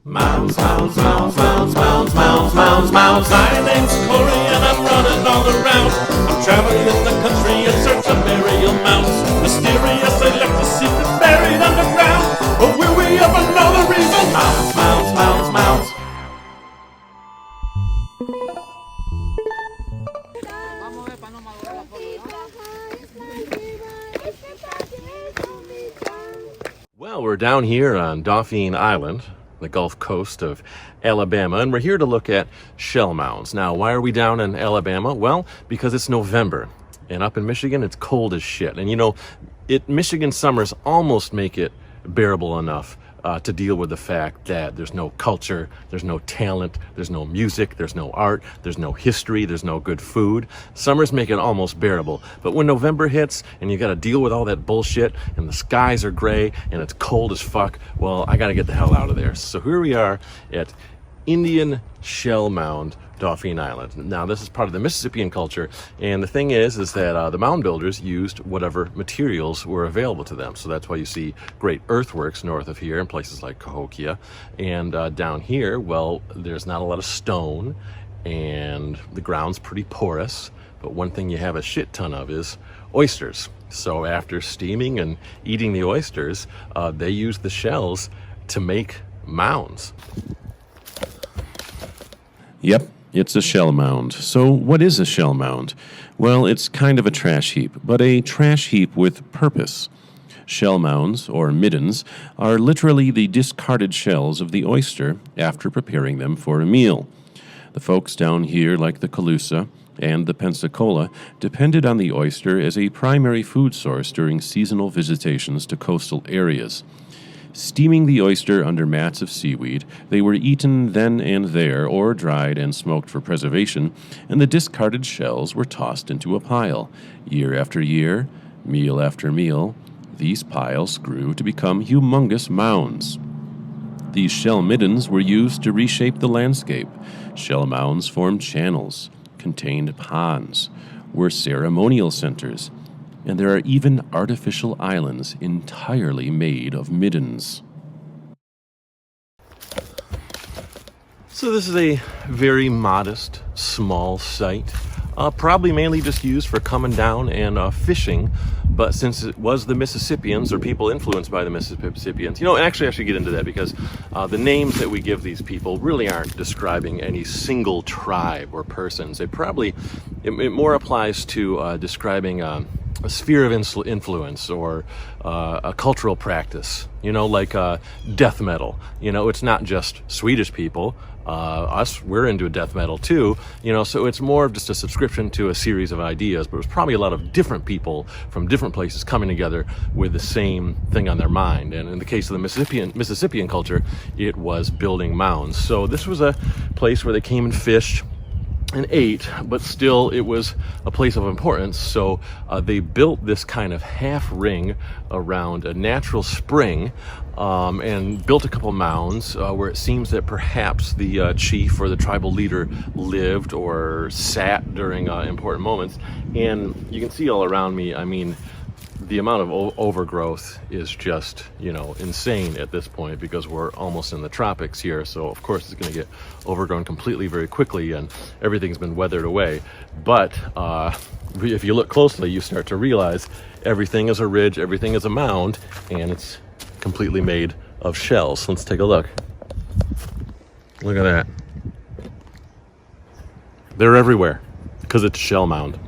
Mounds, mounds, mounds, mounds, mounds, mounds, mounds, mounds. My name's Corey and I'm running all around. I'm traveling in the country in search of burial mounds. Mysterious, they left a secret buried underground. But will we ever know the reason? Mounds, mounds, mounds, mounds. Well, we're down here on Dauphin Island, the Gulf Coast of Alabama, and we're here to look at shell mounds. Now, why are we down in Alabama? Well, because it's November, and up in Michigan, it's cold as shit. And you know, Michigan summers almost make it bearable enough to deal with the fact that there's no culture, there's no talent, there's no music, there's no art, there's no history, there's no good food. Summers make it almost bearable. But when November hits and you gotta deal with all that bullshit and the skies are gray and it's cold as fuck, well, I gotta get the hell out of there. So here we are at Indian Shell Mound, Dauphin Island. Now, this is part of the Mississippian culture, and the thing is that the mound builders used whatever materials were available to them. So that's why you see great earthworks north of here in places like Okeee, and down here, well, there's not a lot of stone, and the ground's pretty porous. But one thing you have a shit ton of is oysters. So after steaming and eating the oysters, they use the shells to make mounds. Yep, it's a shell mound. So what is a shell mound? Well, it's kind of a trash heap, but a trash heap with purpose. Shell mounds, or middens, are literally the discarded shells of the oyster after preparing them for a meal. The folks down here, like the Calusa and the Pensacola, depended on the oyster as a primary food source during seasonal visitations to coastal areas. Steaming the oyster under mats of seaweed, they were eaten then and there or dried and smoked for preservation, and the discarded shells were tossed into a pile. Year after year, meal after meal, these piles grew to become humongous mounds. These shell middens were used to reshape the landscape. Shell mounds formed channels, contained ponds, were ceremonial centers, and there are even artificial islands entirely made of middens. So this is a very modest, small site, probably mainly just used for coming down and fishing. But since it was the Mississippians, or people influenced by the Mississippians, you know, and actually I should get into that because the names that we give these people really aren't describing any single tribe or persons. It more applies to describing a sphere of influence or a cultural practice, you know, like death metal. You know, it's not just Swedish people. We're into death metal too, you know, so it's more of just a subscription to a series of ideas, but it was probably a lot of different people from different places coming together with the same thing on their mind. And in the case of the Mississippian culture, it was building mounds. So this was a place where they came and fished and ate, but still it was a place of importance. So they built this kind of half ring around a natural spring, and built a couple mounds where it seems that perhaps the chief or the tribal leader lived or sat during important moments. And you can see all around me, I mean, the amount of overgrowth is just, you know, insane at this point because we're almost in the tropics here. So of course it's going to get overgrown completely very quickly, and everything's been weathered away. But if you look closely, you start to realize everything is a ridge, everything is a mound, and it's completely made of shells. Let's take a look. Look at that. They're everywhere because it's a shell mound.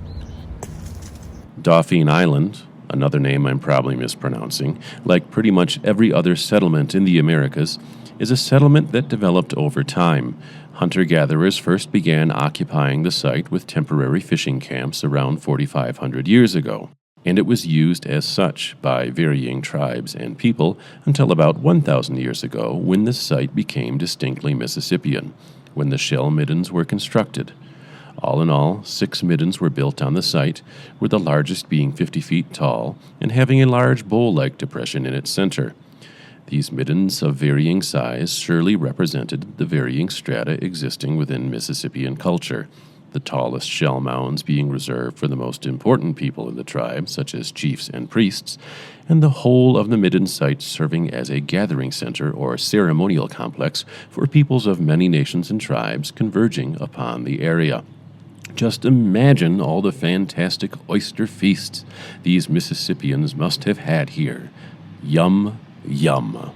Dauphin Island, another name I'm probably mispronouncing, like pretty much every other settlement in the Americas, is a settlement that developed over time. Hunter-gatherers first began occupying the site with temporary fishing camps around 4,500 years ago, and it was used as such by varying tribes and people until about 1,000 years ago, when the site became distinctly Mississippian, when the shell middens were constructed. All in all, 6 middens were built on the site, with the largest being 50 feet tall and having a large bowl-like depression in its center. These middens of varying size surely represented the varying strata existing within Mississippian culture. the tallest shell mounds being reserved for the most important people in the tribe, such as chiefs and priests, and the whole of the Midden site serving as a gathering center or ceremonial complex for peoples of many nations and tribes converging upon the area. Just imagine all the fantastic oyster feasts these Mississippians must have had here. Yum, yum.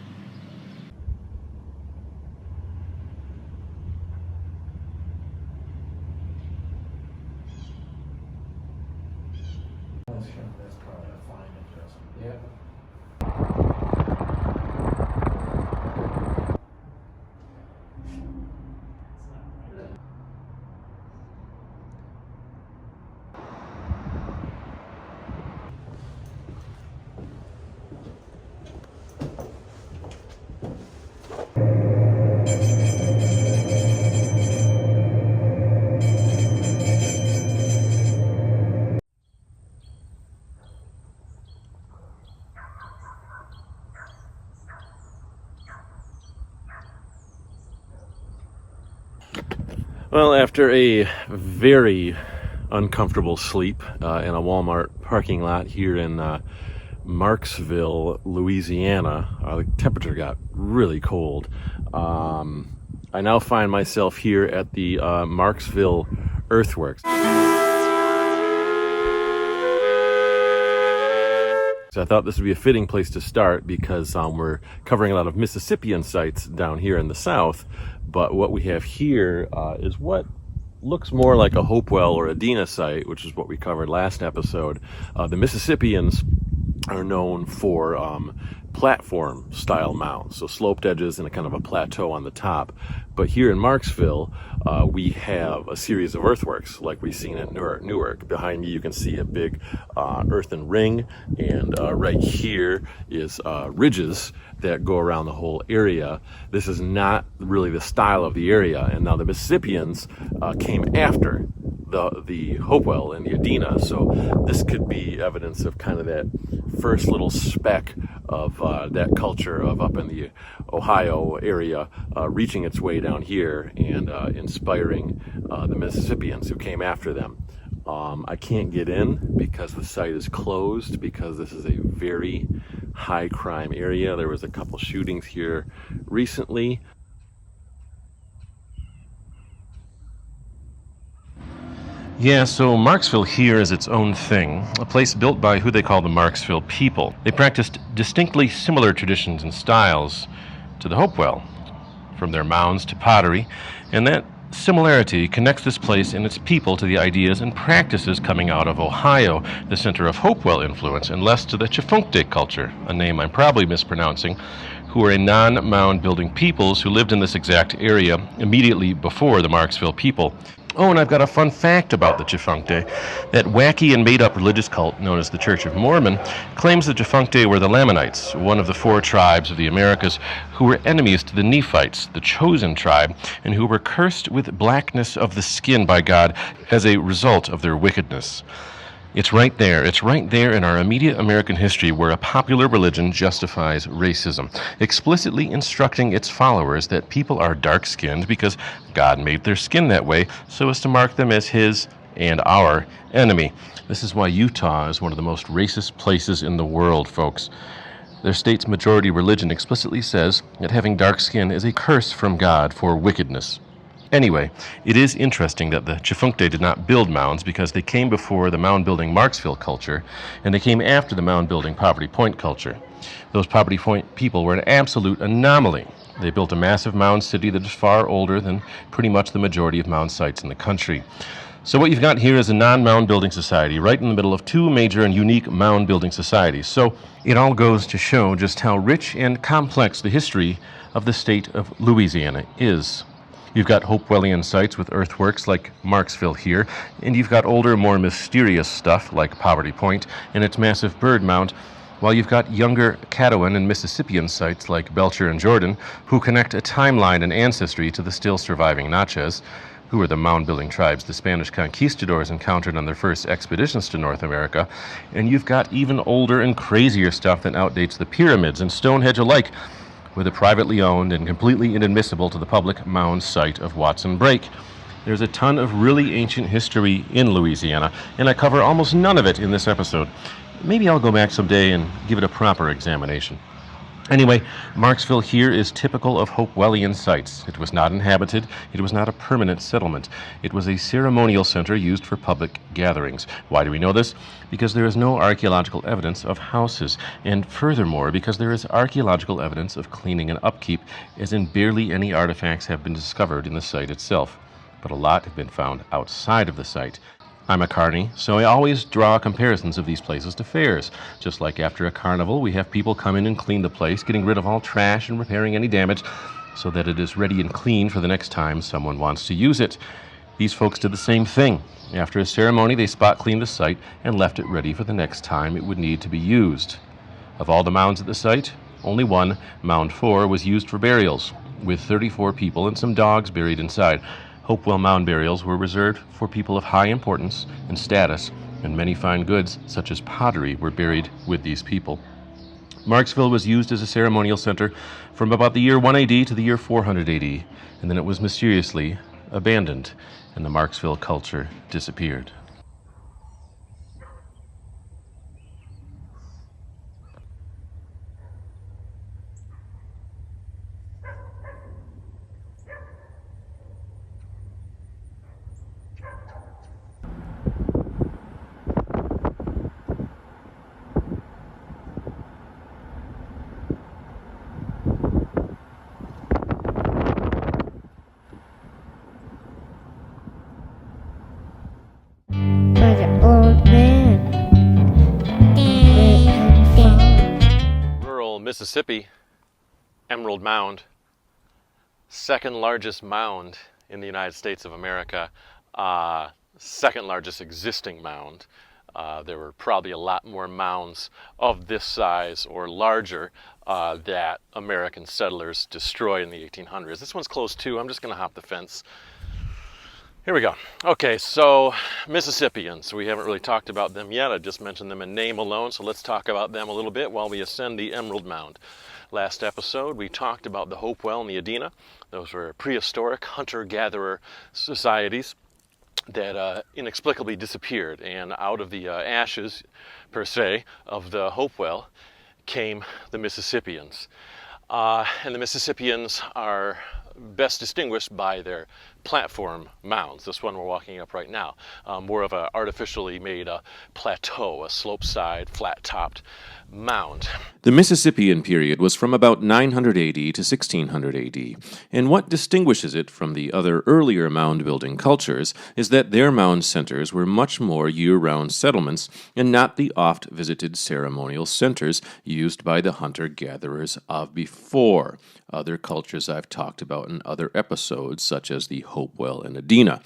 Well, after a very uncomfortable sleep in a Walmart parking lot here in Marksville, Louisiana, the temperature got really cold. I now find myself here at the Marksville Earthworks. So I thought this would be a fitting place to start because we're covering a lot of Mississippian sites down here in the south. But what we have here is what looks more like a Hopewell or a Dina site, which is what we covered last episode. The Mississippians are known for platform style mounds, so sloped edges and a kind of a plateau on the top. But here in Marksville, we have a series of earthworks like we've seen at Newark. Behind me you can see a big earthen ring, and right here is ridges that go around the whole area. This is not really the style of the area, and now the Mississippians came after the Hopewell and the Adena, so this could be evidence of kind of that first little speck of that culture of up in the Ohio area reaching its way down here and inspiring the Mississippians who came after them. I can't get in because the site is closed because this is a very high crime area. There was a couple shootings here recently. Yeah, so Marksville here is its own thing, a place built by who they call the Marksville people. They practiced distinctly similar traditions and styles to the Hopewell, from their mounds to pottery, and that similarity connects this place and its people to the ideas and practices coming out of Ohio, the center of Hopewell influence, and less to the Chifunkte culture, a name I'm probably mispronouncing, who are a non-mound building peoples who lived in this exact area immediately before the Marksville people. Oh, and I've got a fun fact about the Chifunkte. That wacky and made-up religious cult known as the Church of Mormon claims the Chifunkte were the Lamanites, one of the 4 tribes of the Americas who were enemies to the Nephites, the chosen tribe, and who were cursed with blackness of the skin by God as a result of their wickedness. It's right there in our immediate American history where a popular religion justifies racism, explicitly instructing its followers that people are dark-skinned because God made their skin that way so as to mark them as his and our enemy. This is why Utah is one of the most racist places in the world, folks. Their state's majority religion explicitly says that having dark skin is a curse from God for wickedness. Anyway, it is interesting that the Chifunkte did not build mounds because they came before the mound-building Marksville culture, and they came after the mound-building Poverty Point culture. Those Poverty Point people were an absolute anomaly. They built a massive mound city that is far older than pretty much the majority of mound sites in the country. So what you've got here is a non-mound building society right in the middle of 2 major and unique mound building societies. So it all goes to show just how rich and complex the history of the state of Louisiana is. You've got Hopewellian sites with earthworks like Marksville here, and you've got older, more mysterious stuff like Poverty Point and its massive bird mound, while you've got younger Caddoan and Mississippian sites like Belcher and Jordan, who connect a timeline and ancestry to the still surviving Natchez, who were the mound-building tribes the Spanish conquistadors encountered on their first expeditions to North America. And you've got even older and crazier stuff that outdates the pyramids and Stonehenge alike, with a privately owned and completely inadmissible to the public mound site of Watson Brake. There's a ton of really ancient history in Louisiana, and I cover almost none of it in this episode. Maybe I'll go back someday and give it a proper examination. Anyway, Marksville here is typical of Hopewellian sites. It was not inhabited. It was not a permanent settlement. It was a ceremonial center used for public gatherings. Why do we know this? Because there is no archaeological evidence of houses, and furthermore, because there is archaeological evidence of cleaning and upkeep, as in barely any artifacts have been discovered in the site itself. But a lot have been found outside of the site. I'm a carny, so I always draw comparisons of these places to fairs. Just like after a carnival, we have people come in and clean the place, getting rid of all trash and repairing any damage so that it is ready and clean for the next time someone wants to use it. These folks did the same thing. After a ceremony, they spot cleaned the site and left it ready for the next time it would need to be used. Of all the mounds at the site, only one, Mound 4, was used for burials, with 34 people and some dogs buried inside. Hopewell Mound burials were reserved for people of high importance and status, and many fine goods, such as pottery, were buried with these people. Marksville was used as a ceremonial center from about the year 1 AD to the year 400 AD, and then it was mysteriously abandoned, and the Marksville culture disappeared. Rural Mississippi, Emerald Mound, second largest mound in the United States of America, second largest existing mound. There were probably a lot more mounds of this size or larger that American settlers destroyed in the 1800s. This one's close too. I'm just going to hop the fence. Here we go. Okay, so Mississippians. We haven't really talked about them yet. I just mentioned them in name alone, so let's talk about them a little bit while we ascend the Emerald Mound. Last episode, we talked about the Hopewell and the Adena. Those were prehistoric hunter-gatherer societies that inexplicably disappeared, and out of the ashes, per se, of the Hopewell came the Mississippians. And the Mississippians are best distinguished by their platform mounds. This one we're walking up right now, more of an artificially made plateau, a slope-side, flat-topped mound. The Mississippian period was from about 900 AD to 1600 AD, and what distinguishes it from the other earlier mound-building cultures is that their mound centers were much more year-round settlements and not the oft-visited ceremonial centers used by the hunter-gatherers of before. Other cultures I've talked about in other episodes, such as the Hopewell and Adena.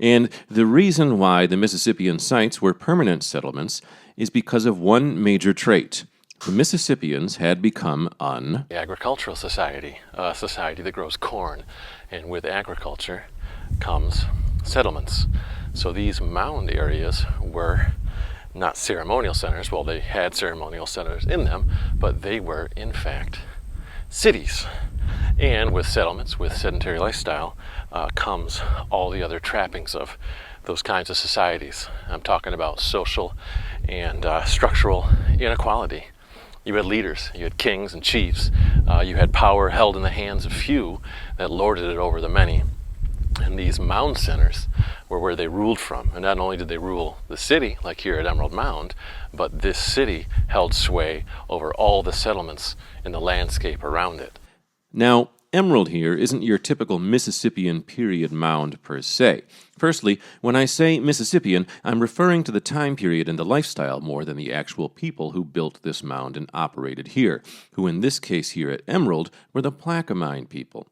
And the reason why the Mississippian sites were permanent settlements is because of one major trait. The Mississippians had become agricultural society, a society that grows corn. And with agriculture comes settlements. So these mound areas were not ceremonial centers. Well, they had ceremonial centers in them, but they were, in fact, cities. And with settlements, with sedentary lifestyle, comes all the other trappings of those kinds of societies. I'm talking about social and structural inequality. You had leaders, you had kings and chiefs, you had power held in the hands of few that lorded it over the many. And these mound centers were where they ruled from. And not only did they rule the city, like here at Emerald Mound, but this city held sway over all the settlements in the landscape around it. Now, Emerald here isn't your typical Mississippian period mound per se. Firstly, when I say Mississippian, I'm referring to the time period and the lifestyle more than the actual people who built this mound and operated here, who in this case here at Emerald were the Plaquemine people.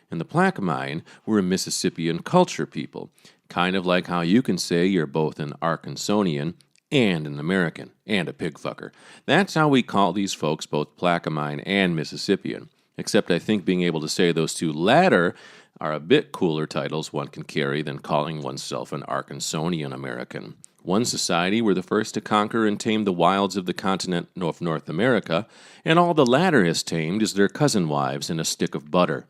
And the Plaquemine were a Mississippian culture people, kind of like how you can say you're both an Arkansonian and an American, and a pigfucker. That's how we call these folks both Plaquemine and Mississippian. Except I think being able to say those two latter are a bit cooler titles one can carry than calling oneself an Arkansonian American. One society were the first to conquer and tame the wilds of the continent of North America, and all the latter has tamed is their cousin wives and a stick of butter.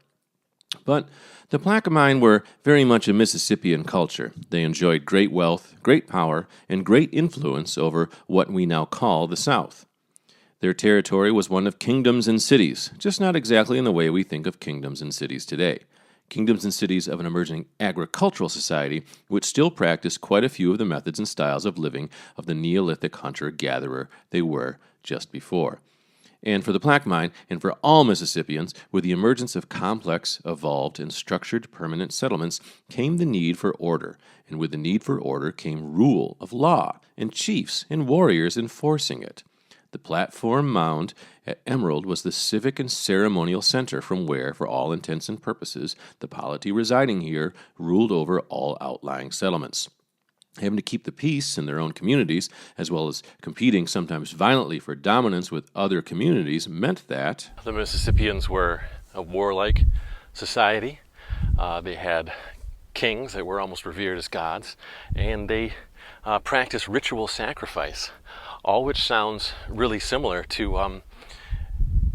But the Plaquemine were very much a Mississippian culture. They enjoyed great wealth, great power, and great influence over what we now call the South. Their territory was one of kingdoms and cities, just not exactly in the way we think of kingdoms and cities today. Kingdoms and cities of an emerging agricultural society which still practiced quite a few of the methods and styles of living of the Neolithic hunter-gatherer they were just before. And for the Plaquemine, and for all Mississippians, with the emergence of complex, evolved, and structured permanent settlements came the need for order, and with the need for order came rule of law, and chiefs and warriors enforcing it. The platform mound at Emerald was the civic and ceremonial center from where, for all intents and purposes, the polity residing here ruled over all outlying settlements. Having to keep the peace in their own communities, as well as competing sometimes violently for dominance with other communities, meant that the Mississippians were a warlike society. They had kings that were almost revered as gods, and they practiced ritual sacrifice, all which sounds really similar to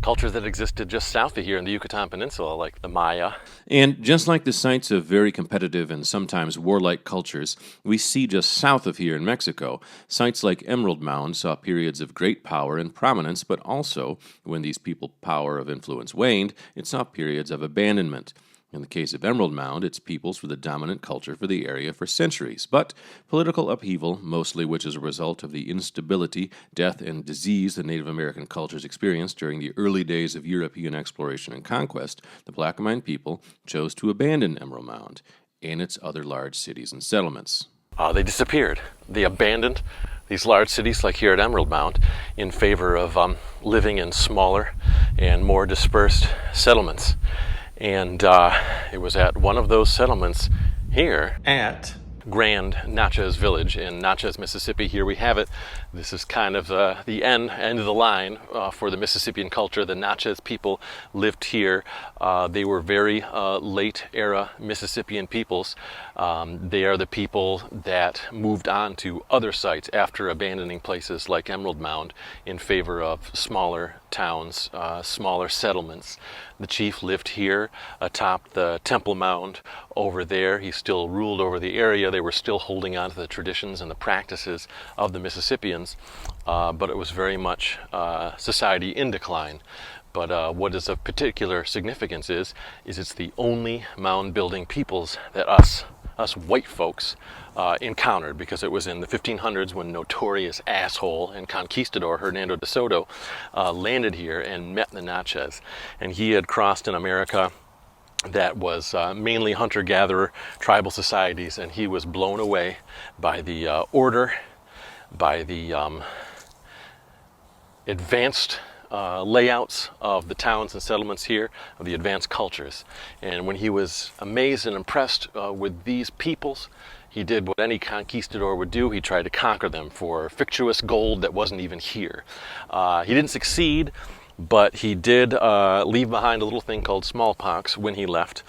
cultures that existed just south of here in the Yucatan Peninsula, like the Maya. And just like the sites of very competitive and sometimes warlike cultures we see just south of here in Mexico, sites like Emerald Mound saw periods of great power and prominence, but also, when these people's power of influence waned, it saw periods of abandonment. In the case of Emerald Mound, its peoples were the dominant culture for the area for centuries, but political upheaval, mostly which is a result of the instability, death, and disease the Native American cultures experienced during the early days of European exploration and conquest, the Plaquemine people chose to abandon Emerald Mound and its other large cities and settlements. They disappeared. They abandoned these large cities like here at Emerald Mound in favor of living in smaller and more dispersed settlements. And it was at one of those settlements here at Grand Natchez Village in Natchez, Mississippi. Here we have it. This is kind of the end of the line for the Mississippian culture. The Natchez people lived here. They were very late era Mississippian peoples. They are the people that moved on to other sites after abandoning places like Emerald Mound in favor of smaller towns, smaller settlements. The chief lived here atop the Temple Mound over there. He still ruled over the area. They were still holding on to the traditions and the practices of the Mississippians, but it was very much society in decline. But what is of particular significance is it's the only mound building peoples that us white folks encountered, because it was in the 1500s when notorious asshole and conquistador Hernando de Soto landed here and met the Natchez. And he had crossed an America that was mainly hunter-gatherer tribal societies, and he was blown away by the order, by the advanced layouts of the towns and settlements here, of the advanced cultures. And when he was amazed and impressed with these peoples, he did what any conquistador would do. He tried to conquer them for fictitious gold that wasn't even here. He didn't succeed, but he did leave behind a little thing called smallpox when he left.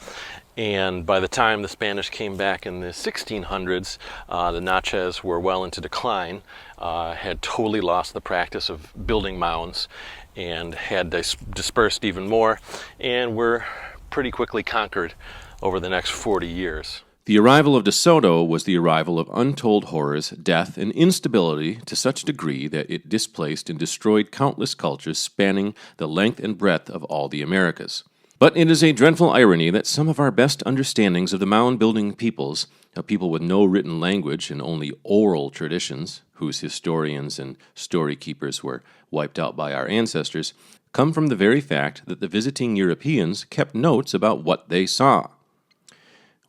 And by the time the Spanish came back in the 1600s, the Natchez were well into decline, had totally lost the practice of building mounds, and had dispersed even more, and were pretty quickly conquered over the next 40 years. The arrival of De Soto was the arrival of untold horrors, death, and instability to such a degree that it displaced and destroyed countless cultures spanning the length and breadth of all the Americas. But it is a dreadful irony that some of our best understandings of the mound-building peoples, a people with no written language and only oral traditions, whose historians and story-keepers were wiped out by our ancestors, come from the very fact that the visiting Europeans kept notes about what they saw.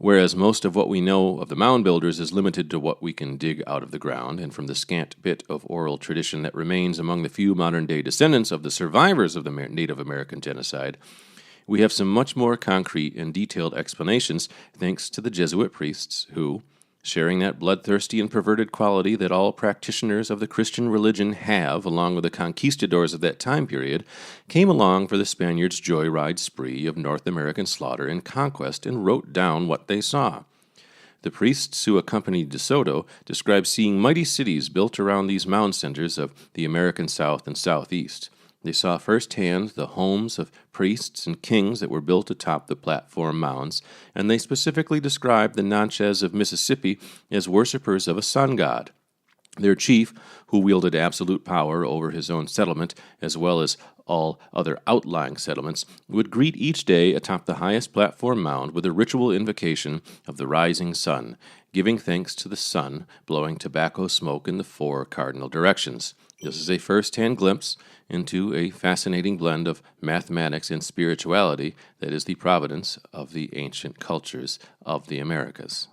Whereas most of what we know of the mound builders is limited to what we can dig out of the ground, and from the scant bit of oral tradition that remains among the few modern-day descendants of the survivors of the Native American genocide, we have some much more concrete and detailed explanations thanks to the Jesuit priests who, sharing that bloodthirsty and perverted quality that all practitioners of the Christian religion have, along with the conquistadors of that time period, came along for the Spaniards' joyride spree of North American slaughter and conquest and wrote down what they saw. The priests who accompanied De Soto described seeing mighty cities built around these mound centers of the American South and Southeast. They saw firsthand the homes of priests and kings that were built atop the platform mounds, and they specifically described the Natchez of Mississippi as worshippers of a sun god. Their chief, who wielded absolute power over his own settlement as well as all other outlying settlements, would greet each day atop the highest platform mound with a ritual invocation of the rising sun, giving thanks to the sun, blowing tobacco smoke in the 4 cardinal directions. This is a first-hand glimpse into a fascinating blend of mathematics and spirituality that is the providence of the ancient cultures of the Americas.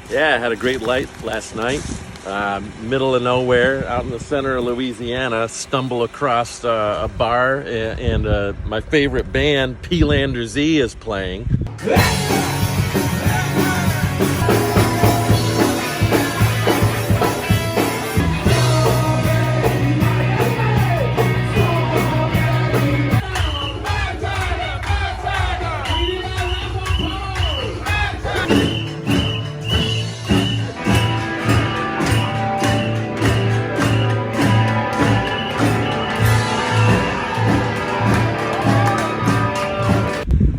Yeah, I had a great light last night. Middle of nowhere, out in the center of Louisiana, stumble across a bar, and my favorite band, P-Lander Z, is playing.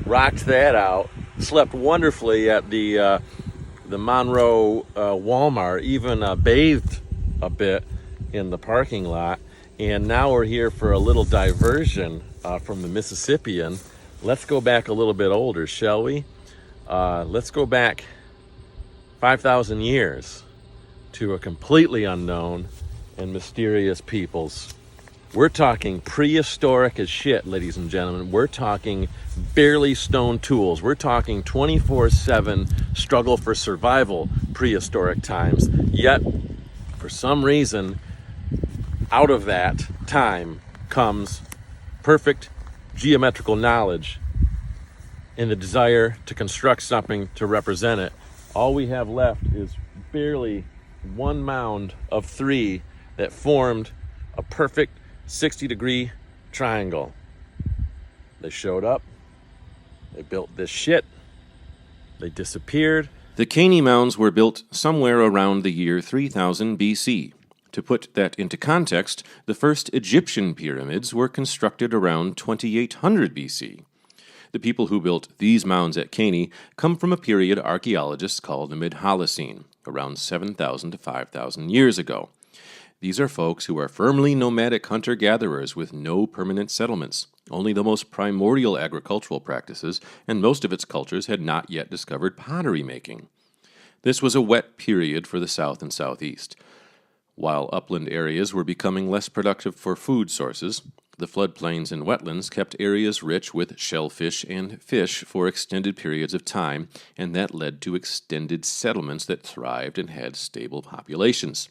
Rocked that out. Slept wonderfully at the Monroe Walmart. Even bathed a bit in the parking lot. And now we're here for a little diversion from the Mississippian. Let's go back a little bit older, shall we? Let's go back 5,000 years to a completely unknown and mysterious peoples. We're talking prehistoric as shit, ladies and gentlemen. We're talking barely stone tools. We're talking 24/7 struggle for survival prehistoric times. Yet, for some reason, out of that time comes perfect geometrical knowledge and the desire to construct something to represent it. All we have left is barely one mound of 3 that formed a perfect 60-degree triangle. They showed up, they built this shit, they disappeared. The Caney Mounds were built somewhere around the year 3000 BC. To put that into context, the first Egyptian pyramids were constructed around 2800 BC. The people who built these mounds at Caney come from a period archaeologists call the Mid-Holocene, around 7,000 to 5,000 years ago. These are folks who are firmly nomadic hunter-gatherers with no permanent settlements, only the most primordial agricultural practices, and most of its cultures had not yet discovered pottery making. This was a wet period for the South and Southeast. While upland areas were becoming less productive for food sources, the floodplains and wetlands kept areas rich with shellfish and fish for extended periods of time, and that led to extended settlements that thrived and had stable populations.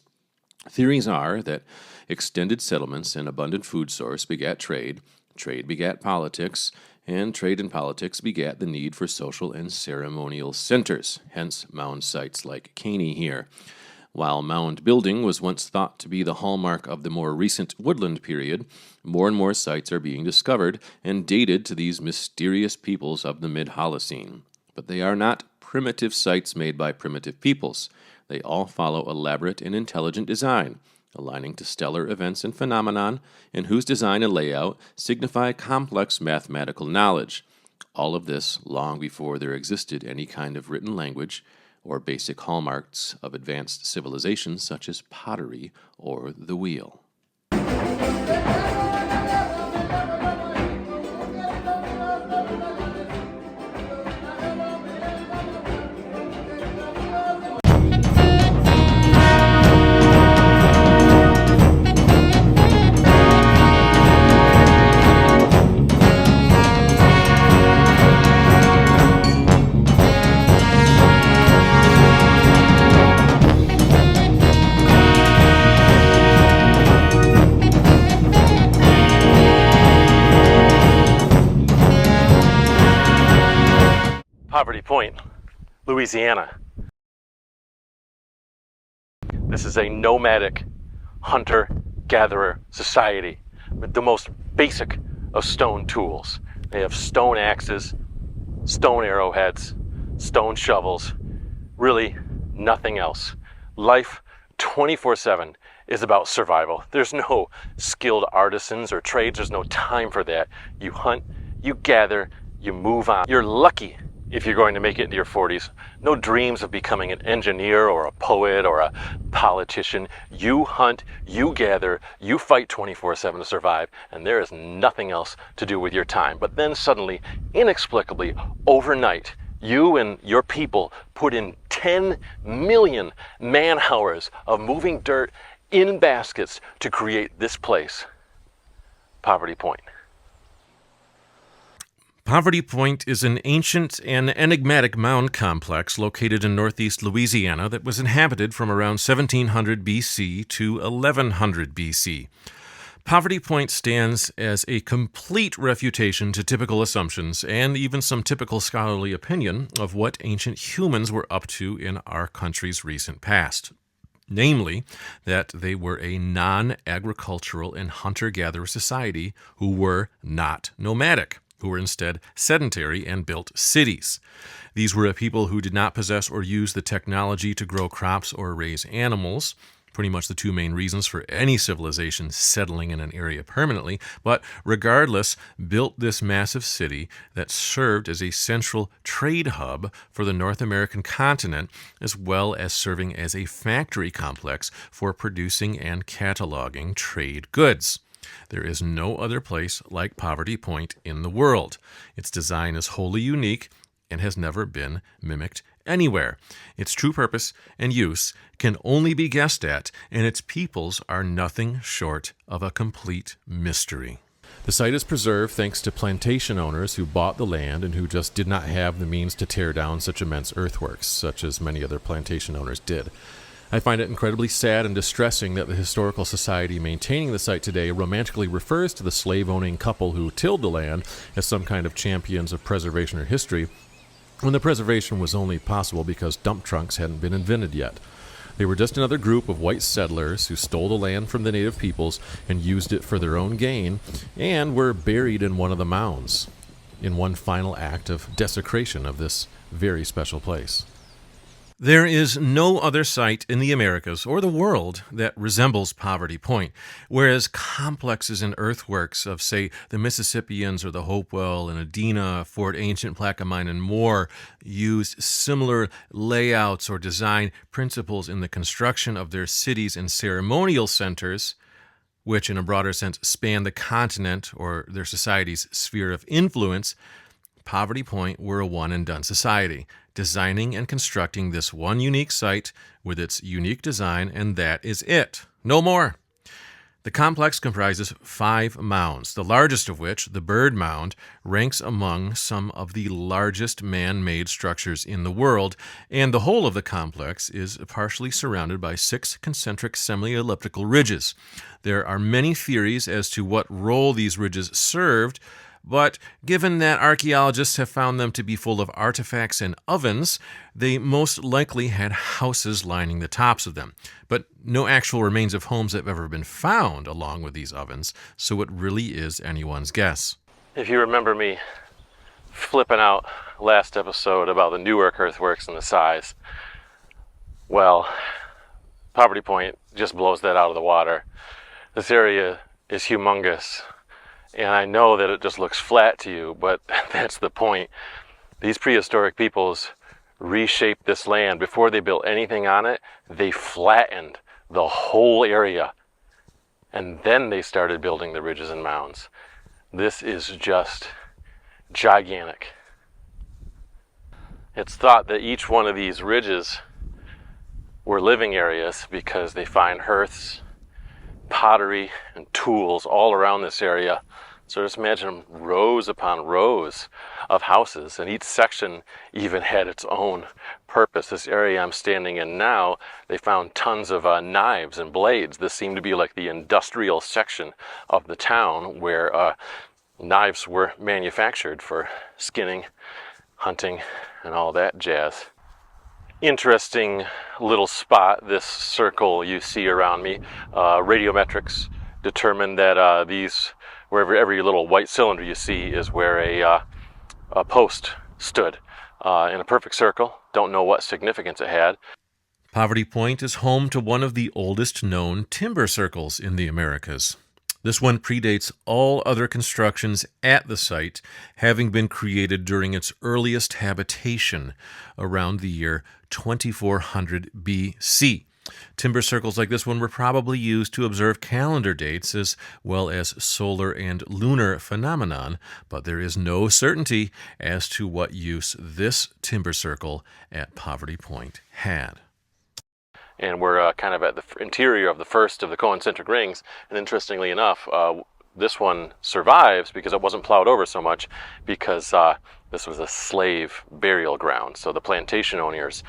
Theories are that extended settlements and abundant food source begat trade, trade begat politics, and trade and politics begat the need for social and ceremonial centers, hence mound sites like Caney here. While mound building was once thought to be the hallmark of the more recent woodland period, more and more sites are being discovered and dated to these mysterious peoples of the Mid-Holocene. But they are not primitive sites made by primitive peoples. They all follow elaborate and intelligent design, aligning to stellar events and phenomenon, and whose design and layout signify complex mathematical knowledge. All of this long before there existed any kind of written language or basic hallmarks of advanced civilizations such as pottery or the wheel. Poverty Point, Louisiana. This is a nomadic hunter-gatherer society with the most basic of stone tools. They have stone axes, stone arrowheads, stone shovels, really nothing else. Life 24/7 is about survival. There's no skilled artisans or trades. There's no time for that. You hunt, you gather, you move on. You're lucky if you're going to make it into your 40s. No dreams of becoming an engineer or a poet or a politician. You hunt, you gather, you fight 24/7 to survive, and there is nothing else to do with your time. But then suddenly, inexplicably, overnight, you and your people put in 10 million man-hours of moving dirt in baskets to create this place, Poverty Point. Poverty Point is an ancient and enigmatic mound complex located in northeast Louisiana that was inhabited from around 1700 BC to 1100 BC. Poverty Point stands as a complete refutation to typical assumptions and even some typical scholarly opinion of what ancient humans were up to in our country's recent past. Namely, that they were a non-agricultural and hunter-gatherer society who were not nomadic, who were instead sedentary and built cities. These were a people who did not possess or use the technology to grow crops or raise animals, pretty much the two main reasons for any civilization settling in an area permanently, but regardless, built this massive city that served as a central trade hub for the North American continent, as well as serving as a factory complex for producing and cataloging trade goods. There is no other place like Poverty Point in the world. Its design is wholly unique and has never been mimicked anywhere. Its true purpose and use can only be guessed at, and its peoples are nothing short of a complete mystery. The site is preserved thanks to plantation owners who bought the land and who just did not have the means to tear down such immense earthworks, such as many other plantation owners did. I find it incredibly sad and distressing that the historical society maintaining the site today romantically refers to the slave-owning couple who tilled the land as some kind of champions of preservation or history, when the preservation was only possible because dump trucks hadn't been invented yet. They were just another group of white settlers who stole the land from the native peoples and used it for their own gain, and were buried in one of the mounds, in one final act of desecration of this very special place. There is no other site in the Americas or the world that resembles Poverty Point, whereas complexes and earthworks of, say, the Mississippians or the Hopewell and Adena, Fort Ancient, Plaquemine, and more used similar layouts or design principles in the construction of their cities and ceremonial centers, which in a broader sense span the continent or their society's sphere of influence. Poverty Point were a one-and-done society, designing and constructing this one unique site with its unique design, and that is it. No more. The complex comprises 5 mounds, the largest of which, the Bird Mound, ranks among some of the largest man-made structures in the world, and the whole of the complex is partially surrounded by 6 concentric semi-elliptical ridges. There are many theories as to what role these ridges served, but given that archaeologists have found them to be full of artifacts and ovens, they most likely had houses lining the tops of them. But no actual remains of homes have ever been found along with these ovens, so it really is anyone's guess. If you remember me flipping out last episode about the Newark earthworks and the size, well, Poverty Point just blows that out of the water. This area is humongous. And I know that it just looks flat to you, but that's the point. These prehistoric peoples reshaped this land. Before they built anything on it, they flattened the whole area. And then they started building the ridges and mounds. This is just gigantic. It's thought that each one of these ridges were living areas because they find hearths, pottery, and tools all around this area. So just imagine rows upon rows of houses, and each section even had its own purpose. This area I'm standing in now, they found tons of knives and blades. This seemed to be like the industrial section of the town where knives were manufactured for skinning hunting and all that jazz. Interesting little spot, this circle you see around me. Radiometrics determined that these, wherever every little white cylinder you see is where a post stood in a perfect circle. Don't know what significance it had. Poverty Point is home to one of the oldest known timber circles in the Americas. This one predates all other constructions at the site, having been created during its earliest habitation around the year 2400 BC. Timber circles like this one were probably used to observe calendar dates as well as solar and lunar phenomenon, but there is no certainty as to what use this timber circle at Poverty Point had. And we're kind of at the interior of the first of the concentric rings. And interestingly enough, this one survives because it wasn't plowed over so much, because this was a slave burial ground. So the plantation owners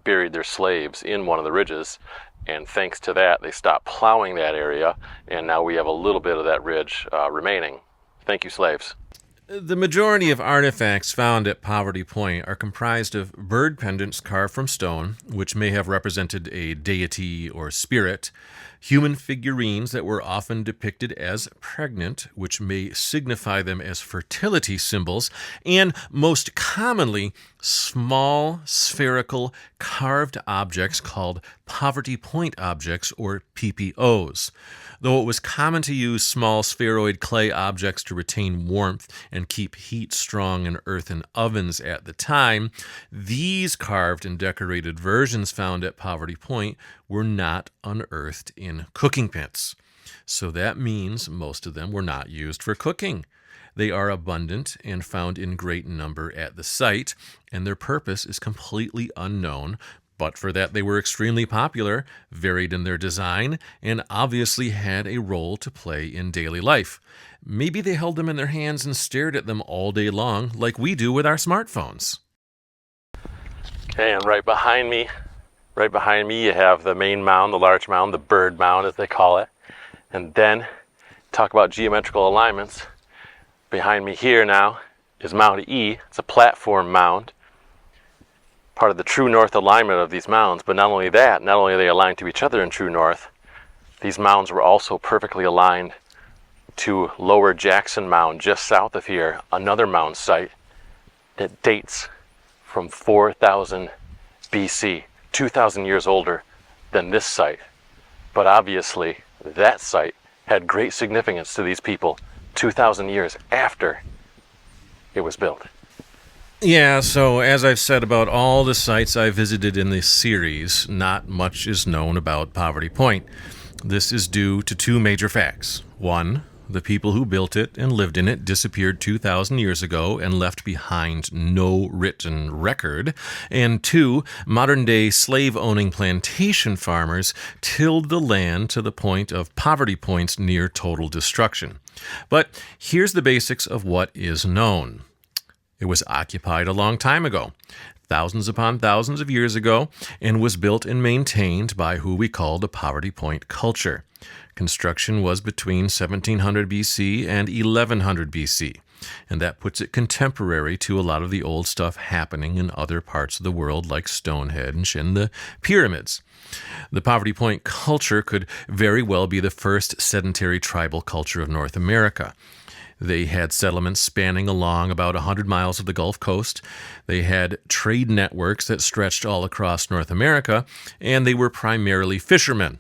buried their slaves in one of the ridges, and thanks to that, they stopped plowing that area, and now we have a little bit of that ridge remaining. Thank you, slaves. The majority of artifacts found at Poverty Point are comprised of bird pendants carved from stone, which may have represented a deity or spirit, human figurines that were often depicted as pregnant, which may signify them as fertility symbols, and most commonly, small, spherical, carved objects called Poverty Point objects, or PPOs. Though it was common to use small spheroid clay objects to retain warmth and keep heat strong in earthen ovens at the time, these carved and decorated versions found at Poverty Point were not unearthed in cooking pits. So that means most of them were not used for cooking. They are abundant and found in great number at the site, and their purpose is completely unknown. But for that, they were extremely popular, varied in their design, and obviously had a role to play in daily life. Maybe they held them in their hands and stared at them all day long, like we do with our smartphones. Okay, and right behind me you have the main mound, the large mound, the bird mound as they call it. And then, talk about geometrical alignments. Behind me here now is Mound E. It's a platform mound, part of the true north alignment of these mounds. But not only that, not only are they aligned to each other in true north, these mounds were also perfectly aligned to Lower Jackson Mound just south of here, another mound site that dates from 4000 BC, 2,000 years older than this site. But obviously that site had great significance to these people 2,000 years after it was built. Yeah, so as I've said about all the sites I visited in this series, not much is known about Poverty Point. This is due to two major facts. One, the people who built it and lived in it disappeared 2,000 years ago and left behind no written record. And two, modern-day slave-owning plantation farmers tilled the land to the point of Poverty Point's near total destruction. But here's the basics of what is known. It was occupied a long time ago, thousands upon thousands of years ago, and was built and maintained by who we call the Poverty Point culture. Construction was between 1700 BC and 1100 BC, and that puts it contemporary to a lot of the old stuff happening in other parts of the world like Stonehenge and the pyramids. The Poverty Point culture could very well be the first sedentary tribal culture of North America. They had settlements spanning along about 100 miles of the Gulf Coast. They had trade networks that stretched all across North America, and they were primarily fishermen.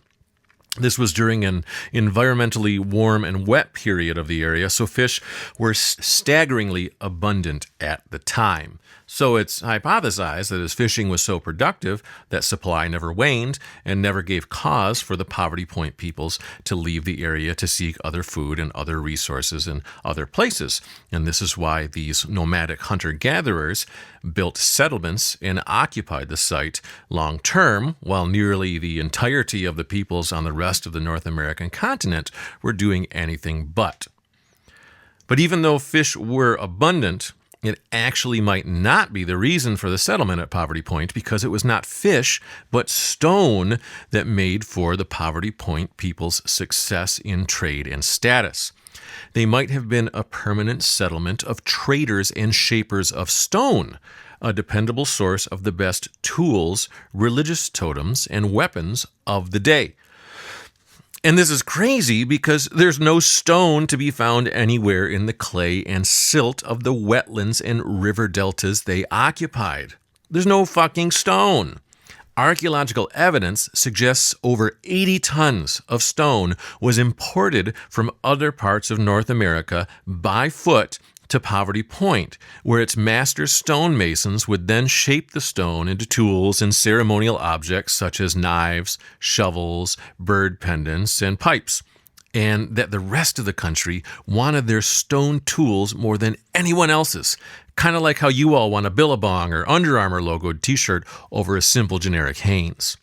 This was during an environmentally warm and wet period of the area, so fish were staggeringly abundant at the time. So it's hypothesized that as fishing was so productive, that supply never waned and never gave cause for the Poverty Point peoples to leave the area to seek other food and other resources in other places. And this is why these nomadic hunter-gatherers built settlements and occupied the site long term, while nearly the entirety of the peoples on the rest of the North American continent were doing anything but. But even though fish were abundant, it actually might not be the reason for the settlement at Poverty Point, because it was not fish, but stone that made for the Poverty Point people's success in trade and status. They might have been a permanent settlement of traders and shapers of stone, a dependable source of the best tools, religious totems, and weapons of the day. And this is crazy because there's no stone to be found anywhere in the clay and silt of the wetlands and river deltas they occupied. There's no fucking stone. Archaeological evidence suggests over 80 tons of stone was imported from other parts of North America by foot to Poverty Point, where its master stonemasons would then shape the stone into tools and ceremonial objects such as knives, shovels, bird pendants, and pipes. And that the rest of the country wanted their stone tools more than anyone else's. Kind of like how you all want a Billabong or Under Armour logoed t-shirt over a simple generic Hanes.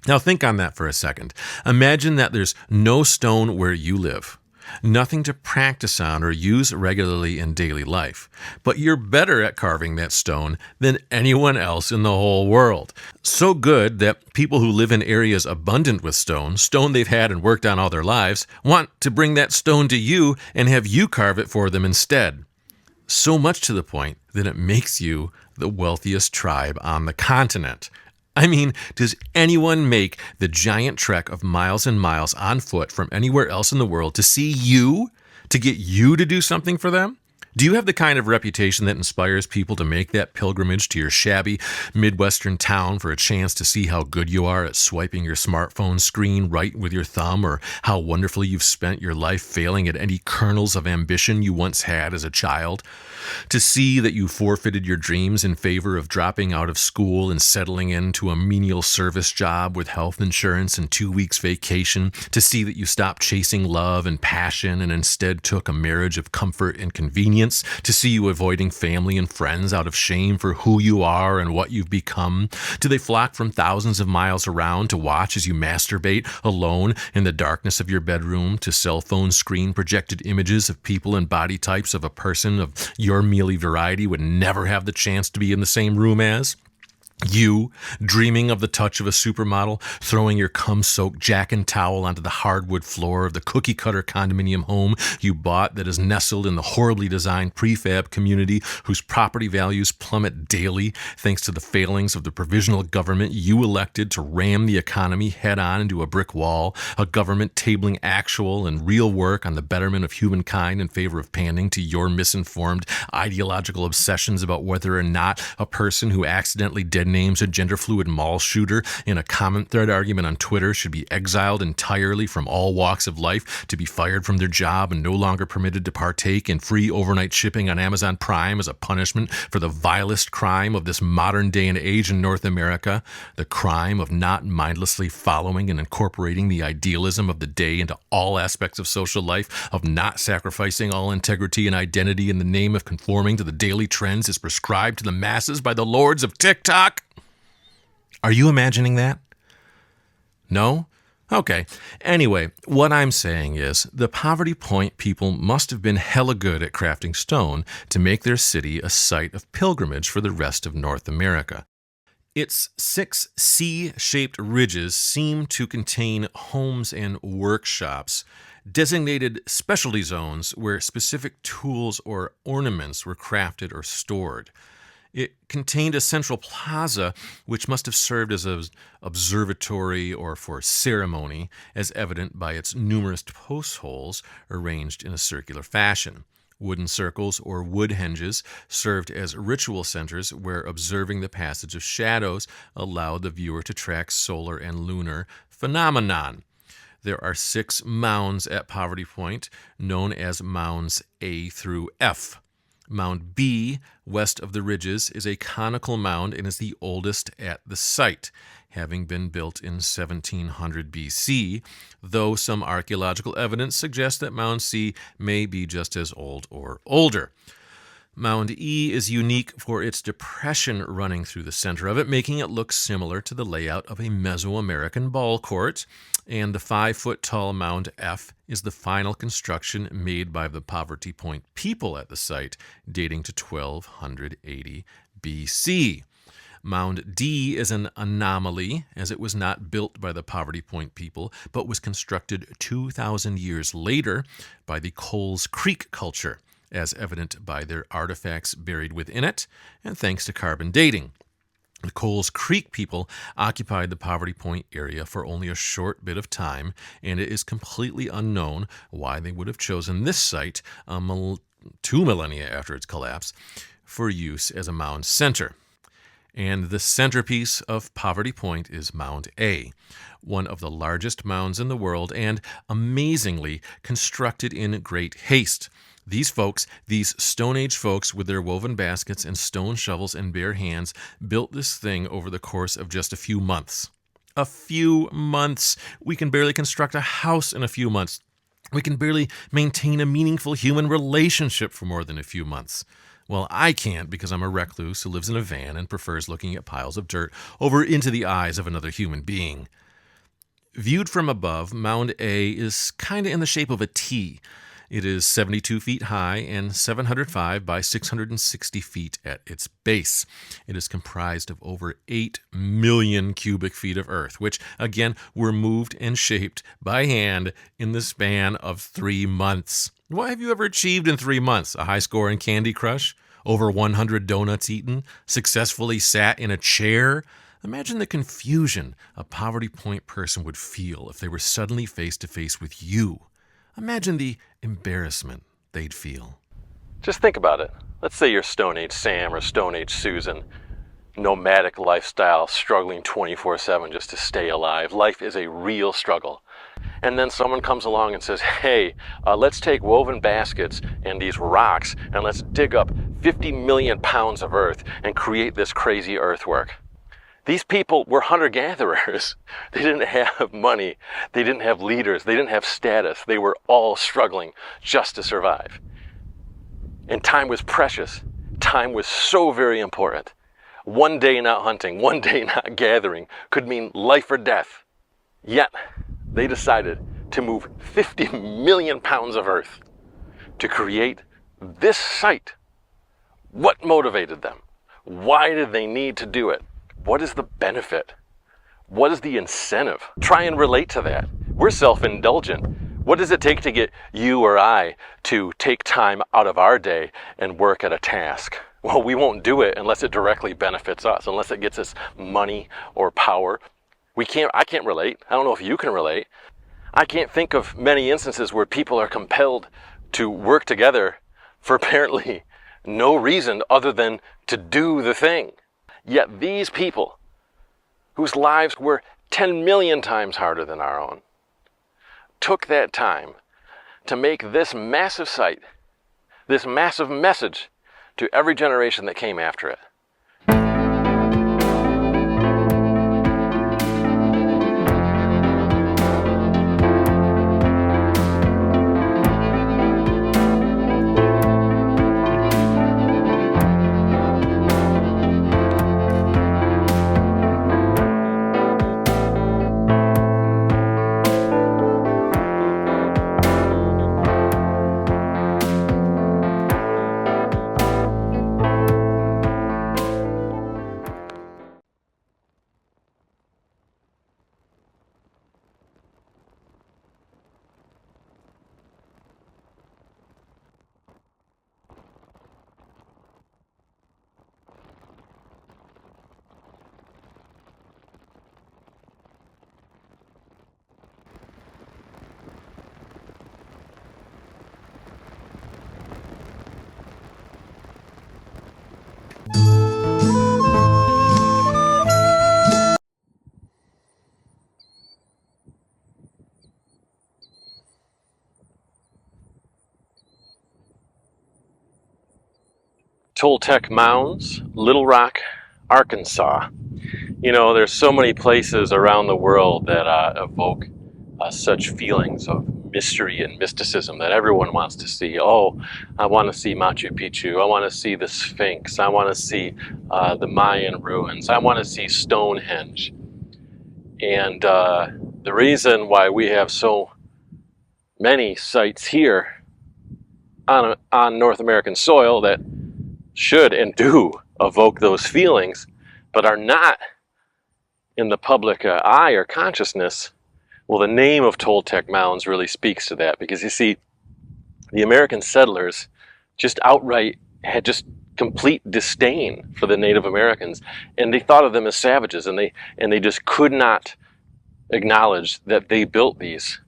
Now think on that for a second. Imagine that there's no stone where you live. Nothing to practice on or use regularly in daily life. But you're better at carving that stone than anyone else in the whole world. So good that people who live in areas abundant with stone they've had and worked on all their lives, want to bring that stone to you and have you carve it for them instead. So much to the point that it makes you the wealthiest tribe on the continent. I mean, does anyone make the giant trek of miles and miles on foot from anywhere else in the world to see you, to get you to do something for them? Do you have the kind of reputation that inspires people to make that pilgrimage to your shabby Midwestern town for a chance to see how good you are at swiping your smartphone screen right with your thumb, or how wonderfully you've spent your life failing at any kernels of ambition you once had as a child? To see that you forfeited your dreams in favor of dropping out of school and settling into a menial service job with health insurance and 2 weeks vacation? To see that you stopped chasing love and passion and instead took a marriage of comfort and convenience? To see you avoiding family and friends out of shame for who you are and what you've become? Do they flock from thousands of miles around to watch as you masturbate alone in the darkness of your bedroom to cell phone screen projected images of people and body types of a person of your mealy variety would never have the chance to be in the same room as? You, dreaming of the touch of a supermodel, throwing your cum-soaked jack and towel onto the hardwood floor of the cookie-cutter condominium home you bought that is nestled in the horribly designed prefab community whose property values plummet daily thanks to the failings of the provisional government you elected to ram the economy head-on into a brick wall, a government tabling actual and real work on the betterment of humankind in favor of pandering to your misinformed ideological obsessions about whether or not a person who accidentally names a gender-fluid mall shooter in a comment thread argument on Twitter should be exiled entirely from all walks of life, to be fired from their job and no longer permitted to partake in free overnight shipping on Amazon Prime as a punishment for the vilest crime of this modern day and age in North America, the crime of not mindlessly following and incorporating the idealism of the day into all aspects of social life, of not sacrificing all integrity and identity in the name of conforming to the daily trends as prescribed to the masses by the lords of TikTok? Are you imagining that? No? Okay. Anyway, what I'm saying is the Poverty Point people must have been hella good at crafting stone to make their city a site of pilgrimage for the rest of North America. Its 6 C-shaped ridges seem to contain homes and workshops, designated specialty zones where specific tools or ornaments were crafted or stored. It contained a central plaza, which must have served as an observatory or for ceremony, as evident by its numerous post holes arranged in a circular fashion. Wooden circles or wood henges served as ritual centers where observing the passage of shadows allowed the viewer to track solar and lunar phenomenon. There are 6 mounds at Poverty Point, known as Mounds A through F. Mound B, west of the ridges, is a conical mound and is the oldest at the site, having been built in 1700 BC, though some archaeological evidence suggests that Mound C may be just as old or older. Mound E is unique for its depression running through the center of it, making it look similar to the layout of a Mesoamerican ball court. And the 5-foot-tall Mound F is the final construction made by the Poverty Point people at the site, dating to 1280 BC. Mound D is an anomaly, as it was not built by the Poverty Point people, but was constructed 2,000 years later by the Coles Creek culture, as evident by their artifacts buried within it, and thanks to carbon dating. The Coles Creek people occupied the Poverty Point area for only a short bit of time, and it is completely unknown why they would have chosen this site 2 millennia after its collapse for use as a mound center. And the centerpiece of Poverty Point is Mound A, one of the largest mounds in the world and amazingly constructed in great haste. These folks, these Stone Age folks with their woven baskets and stone shovels and bare hands, built this thing over the course of just a few months. A few months! We can barely construct a house in a few months. We can barely maintain a meaningful human relationship for more than a few months. Well, I can't because I'm a recluse who lives in a van and prefers looking at piles of dirt over into the eyes of another human being. Viewed from above, Mound A is kind of in the shape of a T. It is 72 feet high and 705 by 660 feet at its base. It is comprised of over 8 million cubic feet of earth, which, again, were moved and shaped by hand in the span of 3 months. What have you ever achieved in 3 months? A high score in Candy Crush? Over 100 donuts eaten? Successfully sat in a chair? Imagine the confusion a Poverty Point person would feel if they were suddenly face to face with you. Imagine the embarrassment they'd feel. Just think about it. Let's say you're Stone Age Sam or Stone Age Susan. Nomadic lifestyle, struggling 24/7 just to stay alive. Life is a real struggle. And then someone comes along and says, hey, let's take woven baskets and these rocks and let's dig up 50 million pounds of earth and create this crazy earthwork. These people were hunter-gatherers. They didn't have money. They didn't have leaders. They didn't have status. They were all struggling just to survive. And time was precious. Time was so very important. One day not hunting, one day not gathering could mean life or death. Yet, they decided to move 50 million pounds of earth to create this site. What motivated them? Why did they need to do it? What is the benefit? What is the incentive? Try and relate to that. We're self-indulgent. What does it take to get you or I to take time out of our day and work at a task? Well, we won't do it unless it directly benefits us, unless it gets us money or power. I can't relate. I don't know if you can relate. I can't think of many instances where people are compelled to work together for apparently no reason other than to do the thing. Yet these people, whose lives were 10 million times harder than our own, took that time to make this massive site, this massive message to every generation that came after it. Toltec Mounds, Little Rock, Arkansas. You know, there's so many places around the world that evoke such feelings of mystery and mysticism that everyone wants to see. Oh, I want to see Machu Picchu. I want to see the Sphinx. I want to see the Mayan ruins. I want to see Stonehenge. And the reason why we have so many sites here on North American soil that should and do evoke those feelings but are not in the public eye or consciousness, well, the name of Toltec mounds really speaks to that, because you see, the American settlers just outright had just complete disdain for the Native Americans, and they thought of them as savages, and they just could not acknowledge that they built these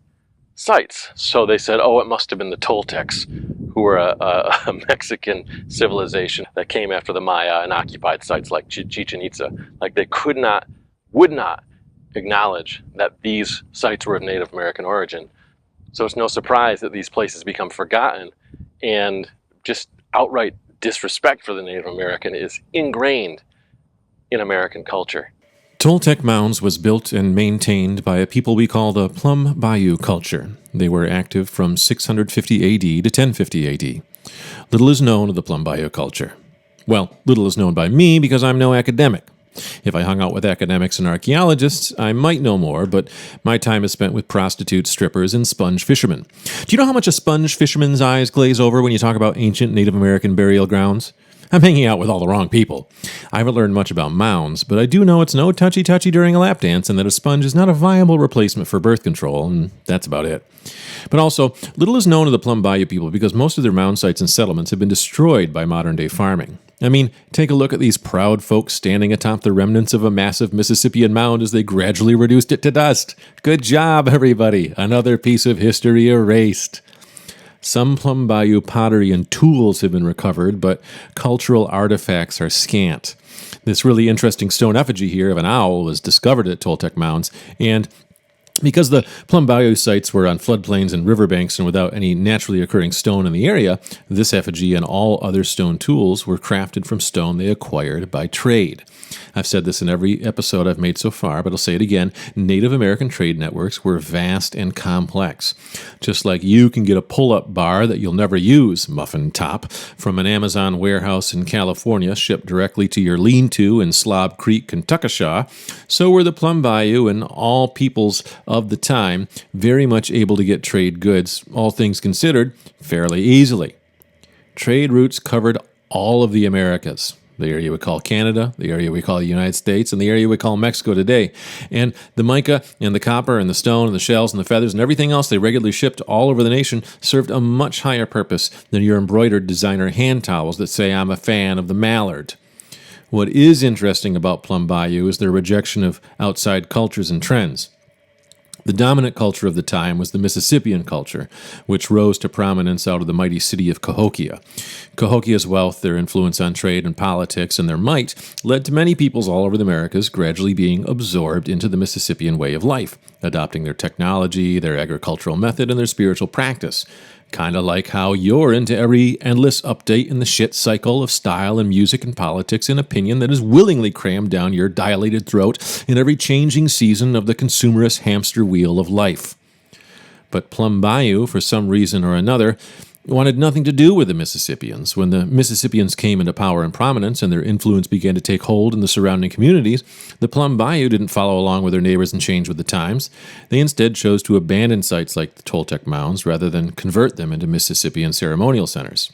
sites. So they said, oh, it must have been the Toltecs, who were a Mexican civilization that came after the Maya and occupied sites like Chichen Itza. Like, they would not acknowledge that these sites were of Native American origin. So it's no surprise that these places become forgotten, and just outright disrespect for the Native American is ingrained in American culture. Toltec Mounds was built and maintained by a people we call the Plum Bayou culture. They were active from 650 AD to 1050 AD. Little is known of the Plum Bayou culture. Well, little is known by me because I'm no academic. If I hung out with academics and archaeologists, I might know more, but my time is spent with prostitutes, strippers, and sponge fishermen. Do you know how much a sponge fisherman's eyes glaze over when you talk about ancient Native American burial grounds? I'm hanging out with all the wrong people. I haven't learned much about mounds, but I do know it's no touchy-touchy during a lap dance, and that a sponge is not a viable replacement for birth control, and that's about it. But also, little is known of the Plum Bayou people because most of their mound sites and settlements have been destroyed by modern-day farming. I mean, take a look at these proud folks standing atop the remnants of a massive Mississippian mound as they gradually reduced it to dust. Good job, everybody. Another piece of history erased. Some Plum Bayou pottery and tools have been recovered, but cultural artifacts are scant. This really interesting stone effigy here of an owl was discovered at Toltec Mounds, and because the Plum Bayou sites were on floodplains and riverbanks and without any naturally occurring stone in the area, this effigy and all other stone tools were crafted from stone they acquired by trade. I've said this in every episode I've made so far, but I'll say it again. Native American trade networks were vast and complex. Just like you can get a pull-up bar that you'll never use, muffin top, from an Amazon warehouse in California shipped directly to your lean-to in Slob Creek, Kentuckashaw, so were the Plum Bayou and all peoples of the time very much able to get trade goods, all things considered, fairly easily. Trade routes covered all of the Americas. The area we call Canada, the area we call the United States, and the area we call Mexico today. And the mica and the copper and the stone and the shells and the feathers and everything else they regularly shipped all over the nation served a much higher purpose than your embroidered designer hand towels that say, I'm a fan of the mallard. What is interesting about Plum Bayou is their rejection of outside cultures and trends. The dominant culture of the time was the Mississippian culture, which rose to prominence out of the mighty city of Cahokia. Cahokia's wealth, their influence on trade and politics, and their might led to many peoples all over the Americas gradually being absorbed into the Mississippian way of life, adopting their technology, their agricultural method, and their spiritual practice. Kind of like how you're into every endless update in the shit cycle of style and music and politics and opinion that is willingly crammed down your dilated throat in every changing season of the consumerist hamster wheel of life. But Plum Bayou, for some reason or another, wanted nothing to do with the Mississippians. When the Mississippians came into power and prominence and their influence began to take hold in the surrounding communities, the Plum Bayou didn't follow along with their neighbors and change with the times. They instead chose to abandon sites like the Toltec Mounds rather than convert them into Mississippian ceremonial centers.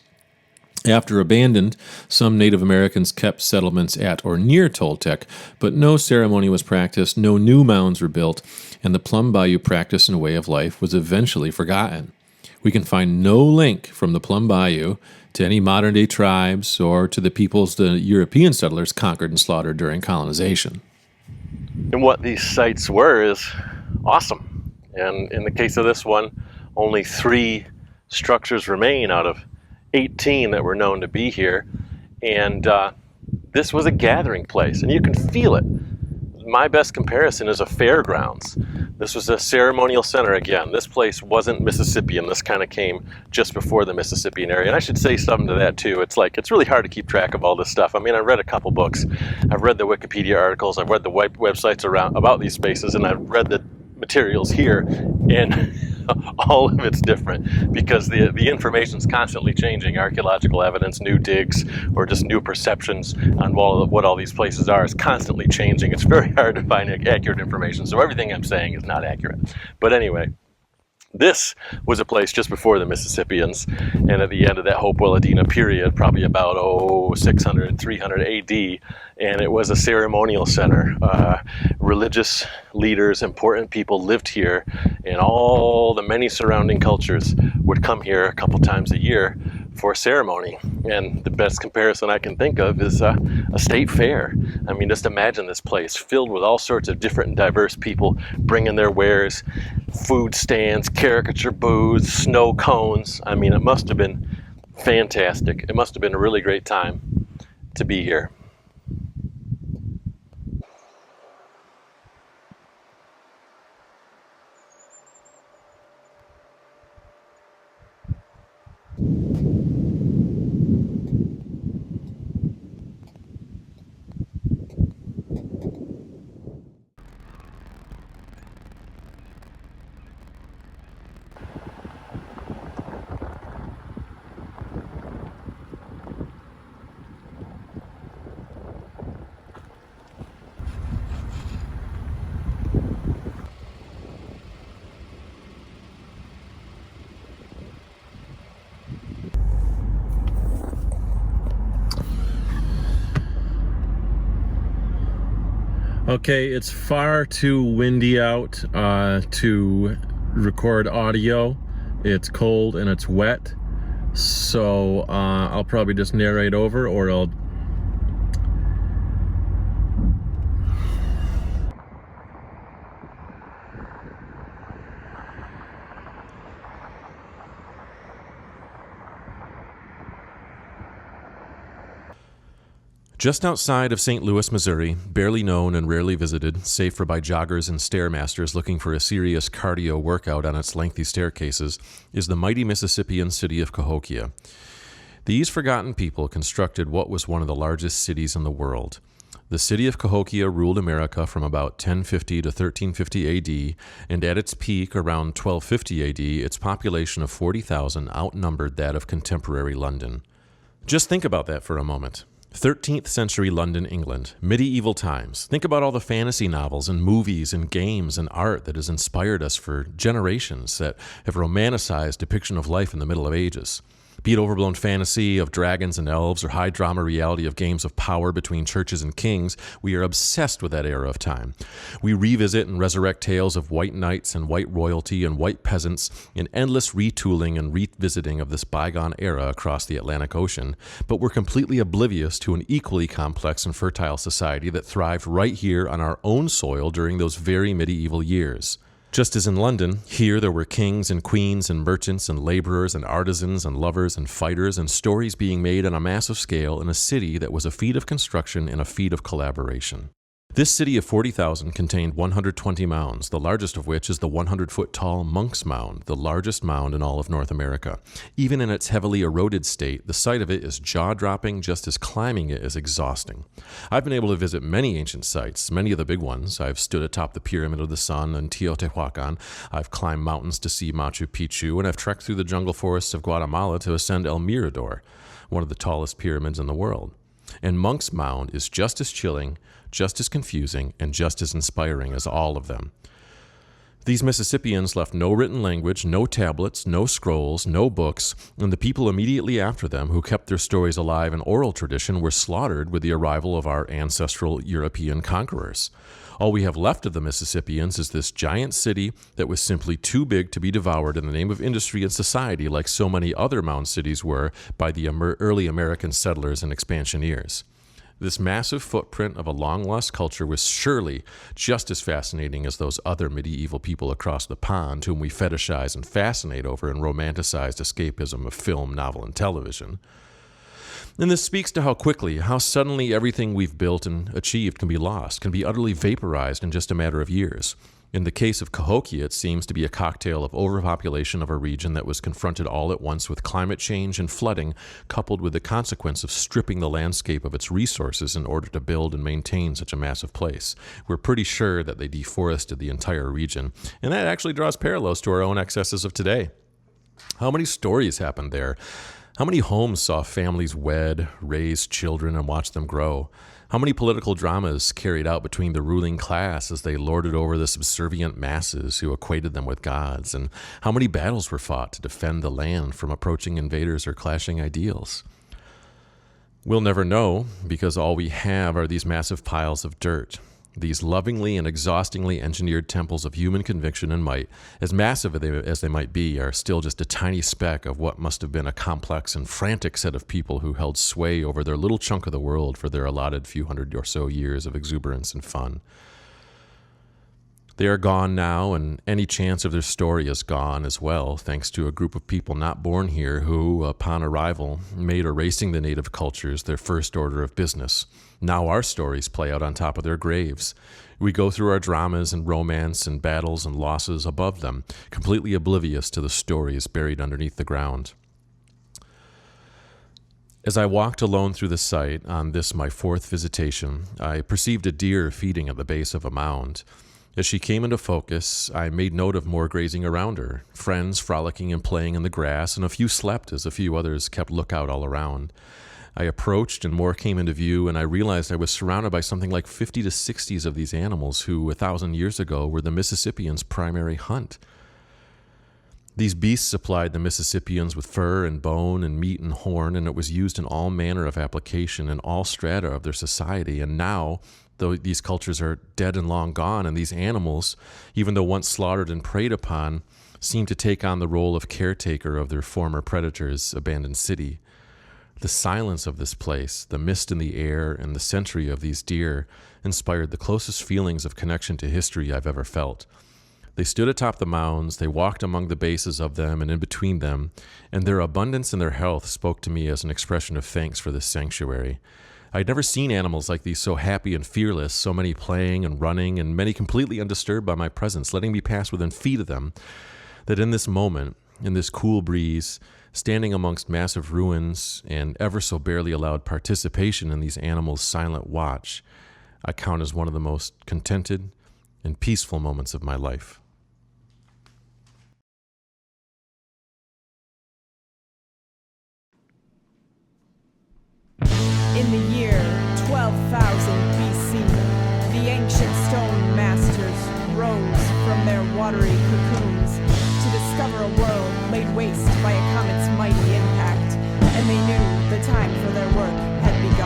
After abandoned, some Native Americans kept settlements at or near Toltec, but no ceremony was practiced, no new mounds were built, and the Plum Bayou practice and way of life was eventually forgotten. We can find no link from the Plum Bayou to any modern-day tribes or to the peoples the European settlers conquered and slaughtered during colonization. And what these sites were is awesome. And in the case of this one, only 3 structures remain out of 18 that were known to be here. And this was a gathering place, and you can feel it. My best comparison is a fairgrounds. This was a ceremonial center again. This place wasn't Mississippian. This kind of came just before the Mississippian area. And I should say something to that too. It's really hard to keep track of all this stuff. I mean, I read a couple books. I've read the Wikipedia articles. I've read the websites about these spaces, and I've read the materials here, and all of it's different because the information's constantly changing. Archaeological evidence, new digs, or just new perceptions on what all these places are is constantly changing. It's very hard to find accurate information, so everything I'm saying is not accurate. But anyway, This was a place just before the Mississippians, and at the end of that Hope-Willadina period, probably about 600, 300 AD, and it was a ceremonial center. Religious leaders, important people lived here, and all the many surrounding cultures would come here a couple times a year for a ceremony. And the best comparison I can think of is a state fair. I mean, just imagine this place filled with all sorts of different and diverse people bringing their wares, food stands, caricature booths, snow cones. I mean, it must have been fantastic. It must have been a really great time to be here. Okay, it's far too windy out to record audio. It's cold and it's wet, so I'll probably just narrate over, or I'll Just outside of St. Louis, Missouri, barely known and rarely visited, save for by joggers and stairmasters looking for a serious cardio workout on its lengthy staircases, is the mighty Mississippian city of Cahokia. These forgotten people constructed what was one of the largest cities in the world. The city of Cahokia ruled America from about 1050 to 1350 AD, and at its peak around 1250 AD, its population of 40,000 outnumbered that of contemporary London. Just think about that for a moment. 13th century London, England, medieval times. Think about all the fantasy novels and movies and games and art that has inspired us for generations, that have romanticized depiction of life in the Middle Ages. Be it overblown fantasy of dragons and elves or high drama reality of games of power between churches and kings, we are obsessed with that era of time. We revisit and resurrect tales of white knights and white royalty and white peasants in endless retooling and revisiting of this bygone era across the Atlantic Ocean, but we're completely oblivious to an equally complex and fertile society that thrived right here on our own soil during those very medieval years. Just as in London, here there were kings and queens and merchants and laborers and artisans and lovers and fighters and stories being made on a massive scale in a city that was a feat of construction and a feat of collaboration. This city of 40,000 contained 120 mounds, the largest of which is the 100-foot-tall Monk's Mound, the largest mound in all of North America. Even in its heavily eroded state, the sight of it is jaw-dropping just as climbing it is exhausting. I've been able to visit many ancient sites, many of the big ones. I've stood atop the Pyramid of the Sun in Teotihuacan. I've climbed mountains to see Machu Picchu, and I've trekked through the jungle forests of Guatemala to ascend El Mirador, one of the tallest pyramids in the world. And Monk's Mound is just as chilling, just as confusing, and just as inspiring as all of them. These Mississippians left no written language, no tablets, no scrolls, no books, and the people immediately after them who kept their stories alive in oral tradition were slaughtered with the arrival of our ancestral European conquerors. All we have left of the Mississippians is this giant city that was simply too big to be devoured in the name of industry and society like so many other mound cities were by the early American settlers and expansioneers. This massive footprint of a long-lost culture was surely just as fascinating as those other medieval people across the pond whom we fetishize and fascinate over in romanticized escapism of film, novel, and television. And this speaks to how quickly, how suddenly everything we've built and achieved can be lost, can be utterly vaporized in just a matter of years. In the case of Cahokia, it seems to be a cocktail of overpopulation of a region that was confronted all at once with climate change and flooding, coupled with the consequence of stripping the landscape of its resources in order to build and maintain such a massive place. We're pretty sure that they deforested the entire region, and that actually draws parallels to our own excesses of today. How many stories happened there? How many homes saw families wed, raise children, and watch them grow? How many political dramas carried out between the ruling class as they lorded over the subservient masses who equated them with gods? And how many battles were fought to defend the land from approaching invaders or clashing ideals? We'll never know, because all we have are these massive piles of dirt. These lovingly and exhaustingly engineered temples of human conviction and might, as massive as they might be, are still just a tiny speck of what must have been a complex and frantic set of people who held sway over their little chunk of the world for their allotted few hundred or so years of exuberance and fun. They are gone now, and any chance of their story is gone as well, thanks to a group of people not born here who, upon arrival, made erasing the native cultures their first order of business. Now our stories play out on top of their graves. We go through our dramas and romance and battles and losses above them, completely oblivious to the stories buried underneath the ground. As I walked alone through the site on this my fourth visitation, I perceived a deer feeding at the base of a mound. As she came into focus, I made note of more grazing around her, friends frolicking and playing in the grass, and a few slept as a few others kept lookout all around. I approached and more came into view, and I realized I was surrounded by something like 50 to 60 of these animals who, 1,000 years ago, were the Mississippians' primary hunt. These beasts supplied the Mississippians with fur and bone and meat and horn, and it was used in all manner of application in all strata of their society. And now, though these cultures are dead and long gone, and these animals, even though once slaughtered and preyed upon, seem to take on the role of caretaker of their former predators' abandoned city. The silence of this place, the mist in the air, and the century of these deer inspired the closest feelings of connection to history I've ever felt. They stood atop the mounds, they walked among the bases of them and in between them, and their abundance and their health spoke to me as an expression of thanks for this sanctuary. I'd never seen animals like these so happy and fearless, so many playing and running, and many completely undisturbed by my presence, letting me pass within feet of them, that in this moment, in this cool breeze, standing amongst massive ruins and ever so barely allowed participation in these animals' silent watch, I count as one of the most contented and peaceful moments of my life. In the year 12,000 BC, the ancient stone masters rose from their watery cocoons to discover a world laid waste by a comet's mighty impact, and they knew the time for their work had begun.